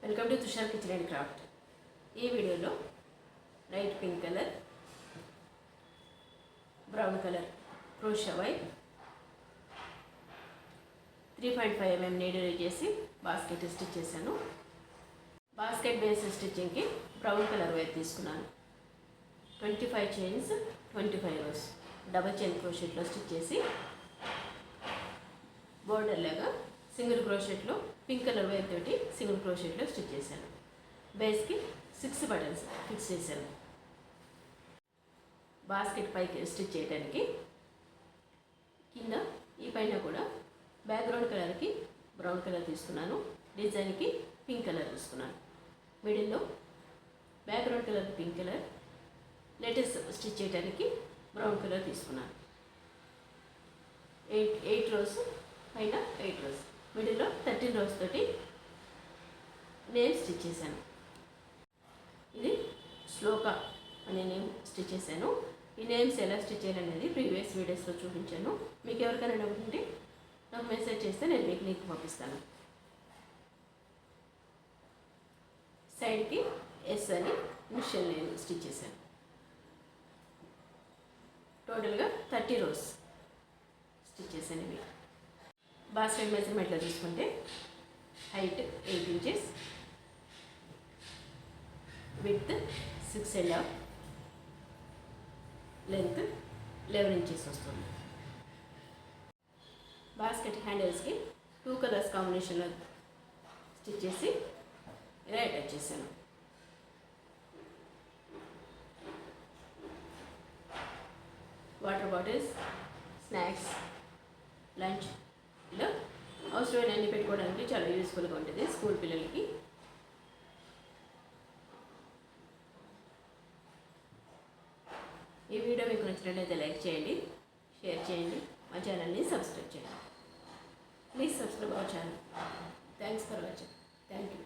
Welcome to Tushar kitchen and craft. ఈ వీడియోలో light pink colour, brown colour crochet wire 3.5 mm needle చేసి basket stitch చేశాను. Basket base స్టిచ్చింగ్కి brown colour wire తీసుకున్నాను. 25 chains, 25 rows double chain క్రోషెట్లో stitch చేసి border లాగా సింగిల్ క్రోషెట్లో పింక్ కలర్ వైర్ తోటి సింగిల్ క్రోషెట్లో స్టిచ్ చేశాను. బేస్కి 6 బటన్స్ ఫిక్స్ చేశాను. బాస్కెట్ పైకి స్టిచ్ చేయడానికి కింద ఈ పైన కూడా బ్యాక్గ్రౌండ్ కలర్కి బ్రౌన్ కలర్ తీసుకున్నాను. డిజైన్కి పింక్ కలర్ తీసుకున్నాను. మిడిల్లో background colour pink colour, latest stitch చేయడానికి బ్రౌన్ కలర్ తీసుకున్నాను. 8 రోస్ పైన 8 రోస్, మిడిల్లో 13 రోస్ తోటి నేమ్ స్టిచ్ చేశాను. ఇది శ్లోక అనే నేమ్ స్టిచ్ చేశాను. ఈ నేమ్స్ ఎలా స్టిచ్ చేయాలనేది ప్రీవియస్ వీడియోస్లో చూపించాను. మీకు ఎవరికైనా డౌట్ ఉంటే నాకు మెసేజ్ చేస్తే నేను మీకు లింక్ పంపిస్తాను. సైడ్కి ఎస్ అని ఇనిషియల్ నేమ్ స్టిచ్ చేశాను. టోటల్గా 30 రోస్ స్టిచ్ చేశాను. ఇవి బాస్కెట్ మెజర్మెంట్లో తీసుకుంటే height 8 inches, width 6.5, length 11 inches వస్తుంది. బాస్కెట్ హ్యాండిల్స్కి 2 కలర్స్ కాంబినేషన్లో స్టిచ్ చేసి ఇలా అటాచ్ చేశాను. వాటర్ బాటిల్స్, స్నాక్స్, లంచ్ ఇలా అవసరమైన అన్ని పెట్టుకోవడానికి చాలా యూస్ఫుల్గా ఉంటుంది స్కూల్ పిల్లలకి. ఈ వీడియో మీకు నచ్చినట్లయితే లైక్ చేయండి, షేర్ చేయండి, మా ఛానల్ని సబ్స్క్రైబ్ చేయండి. Please subscribe our channel. Thanks for watching. Thank you.